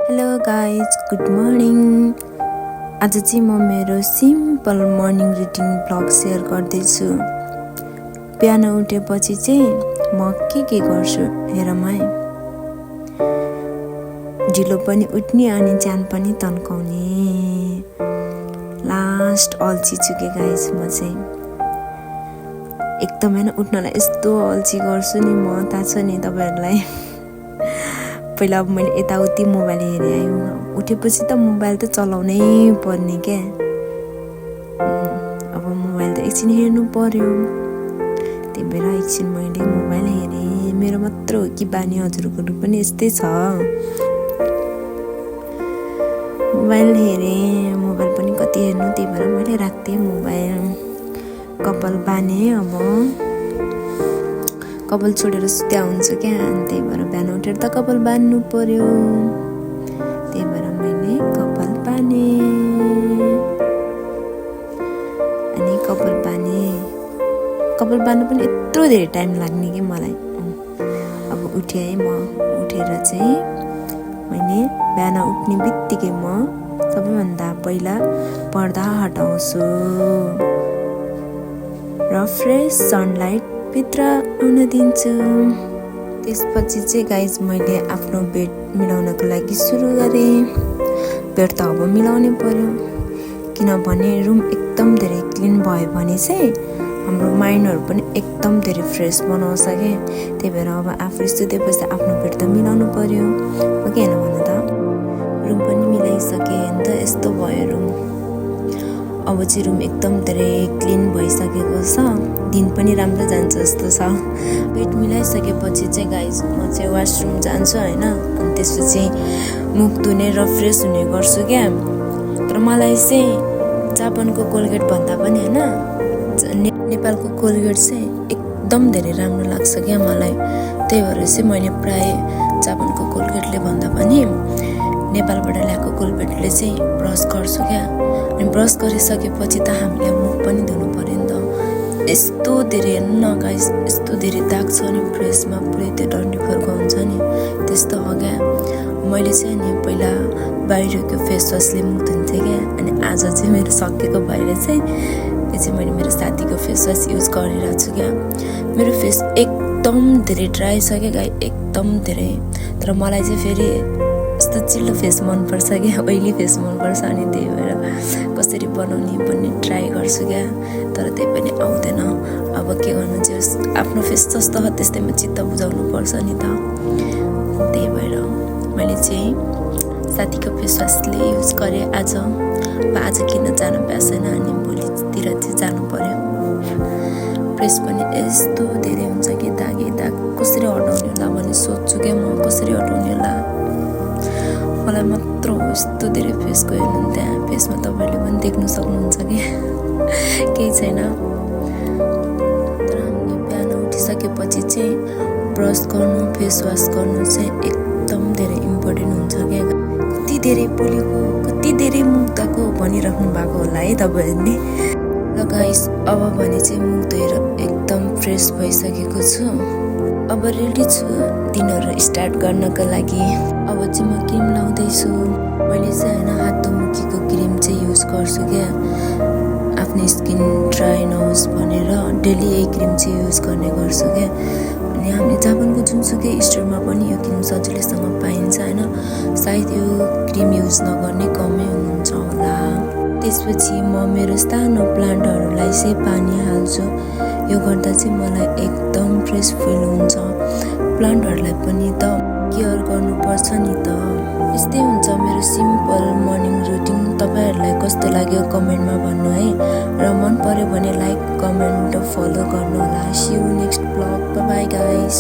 Hello guys, good morning. आज चाहिँ म मेरो simple morning routine blog share गर्दैछु। बिहान उठेपछि चाहिँ म के गर्छु हेरौँ है। ढिलो पनि उठ्ने अनि ज्यान पनि तन्काउने। लास्ट अल्छी छु के गाइज म चाहिँ एकदमै उठ्नलाई यस्तो अल्छी गर्छु नि म। थाहा छ नि तपाईँहरूलाई। पहिला अब मैले यताउति मोबाइल हेरेँ आयो, उठेपछि त मोबाइल त चलाउनै पर्ने क्या। अब मोबाइल त एकछिन हेर्नु पर्यो, त्यही भएर एकछिन मैले मोबाइल हेरेँ। मेरो मात्र हो कि बानी, हजुरको पनि यस्तै छ। मोबाइल हेरेँ, मोबाइल पनि कति हेर्नु, त्यही भएर मैले राख्थेँ मोबाइल। कपाल बाने, अब कपाल छोडेर सुत्या हुन्छ क्या, अनि त्यही भएर बिहान उठेर त कपाल बान्नु पर्यो। त्यही भएर मैले कपाल बाने अनि कपाल बान्नु पनि यत्रो धेरै टाइम लाग्ने कि मलाई। अब उठेँ है, म उठेर चाहिँ मैले बिहान उठ्ने बित्तिकै म सबैभन्दा पहिला पर्दा हटाउँछु र फ्रेस सनलाइट भित्र आउन दिन्छु। त्यसपछि चाहिँ गाइज मैले आफ्नो बेड मिलाउनको लागि सुरु गरेँ। बेड त अब मिलाउनै पर्यो, किनभने रुम एकदम धेरै क्लिन भयो भने चाहिँ हाम्रो माइन्डहरू पनि एकदम धेरै फ्रेस बनाउँछ क्या। त्यही भएर अब आफूले सुतेपछि आफ्नो बेड त मिलाउनु पर्यो, हो कि होइन भन्नु त। रुम पनि मिलाइसकेँ अन्त यस्तो भयो रुम। अब चाहिँ रुम एकदम धेरै क्लिन भइसकेको छ, दिन पनि राम्रो जान्छ जस्तो छ। बेड मिलाइसकेपछि चाहिँ गाइज म चाहिँ वासरुम जान्छु होइन, अनि त्यसपछि मुख धुने र फ्रेस हुने गर्छु क्या। तर मलाई चाहिँ जापानको कोलगेट भन्दा पनि होइन नेपालको कोलगेट चाहिँ एकदम धेरै राम्रो लाग्छ क्या मलाई। त्यही भएर चाहिँ मैले प्राय जापानको कोलगेटले भन्दा पनि नेपालबाट ल्याएको कोलगेटले चाहिँ ब्रस गर्छु क्या। अनि ब्रस गरिसकेपछि त हामीले मुख पनि धुनु पर्यो नि त। यस्तो धेरै हेर्नु न गाइस, यस्तो धेरै दाग छ नि फेसमा, पुरै त्यो डन्डीफोरको हुन्छ नि त्यस्तो हो क्या। मैले चाहिँ नि पहिला बाहिरको फेस वासले मुख धुन्थेँ क्या, अनि आज चाहिँ मेरो सकेको भएर चाहिँ यो चाहिँ मैले मेरो साथीको फेस वास युज गरिरहेको छु क्या। मेरो फेस एकदम धेरै ड्राई छ क्या गाई, एकदम धेरै। तर मलाई चाहिँ फेरि यस्तो चिल्लो फेस मनपर्छ क्या, ओइली फेस मनपर्छ, अनि त्यही भएर कसरी बनाउने भन्ने ट्राई गर्छु क्या। तर त्यही पनि आउँदैन। अब के गर्नु चाहिँ आफ्नो फेस जस्तो हो त्यस्तैमा चित्त बुझाउनु पर्छ नि त। त्यही भएर मैले चाहिँ साथीको फेस वासले युज गरेँ आज। अब आज किन जानु पाएन, अनि भोलितिर चाहिँ जानु पर्यो। फेस पनि यस्तो धेरै हुन्छ कि दागे दाग कसरी हटाउने होला भन्ने सोध्छु क्या म, कसरी हटाउने होला। मलाई मात्र हो यस्तो धेरै फेस गयो भने त्यहाँ फेसमा तपाईँले पनि देख्नु सक्नुहुन्छ कि केही छैन। तर हामीले बिहान उठिसकेपछि चाहिँ ब्रस गर्नु, फेस वास गर्नु चाहिँ एकदम धेरै इम्पोर्टेन्ट हुन्छ क्या। कति धेरै बोलेको, कति धेरै मुख धोएको भनिराख्नु भएको होला है तपाईँहरूले। र गाइस अब भने चाहिँ मुख धोएर एकदम फ्रेस भइसकेको छु। अब रेडी छु दिनहरू स्टार्ट गर्नको लागि। अब चाहिँ म क्रिम लाउँदैछु। मैले चाहिँ होइन हातमुखीको क्रिम चाहिँ युज गर्छु क्या, आफ्नो स्किन ड्राई नहोस् भनेर डेली यही क्रिम चाहिँ युज गर्ने गर्छु क्या। अनि हामीले जापानको जुनसुकै स्टोरमा पनि यो क्रिम सजिलैसँग पाइन्छ होइन। सायद यो क्रिम युज नगर्ने कमै हुनुहुन्छ होला। त्यसपछि म मेरो सानो प्लान्टहरूलाई चाहिँ पानी हाल्छु। यो गर्दा चाहिँ मलाई एकदम फ्रेस फिल हुन्छ। प्लान्टहरूलाई पनि त केयर गर्नुपर्छ नि त। यस्तै हुन्छ मेरो सिम्पल मर्निङ रुटिन। तपाईँहरूलाई कस्तो लाग्यो कमेन्टमा भन्नु है, र मन पर्यो भने लाइक, कमेन्ट, फलो गर्नु होला। See you next blog. Bye bye guys.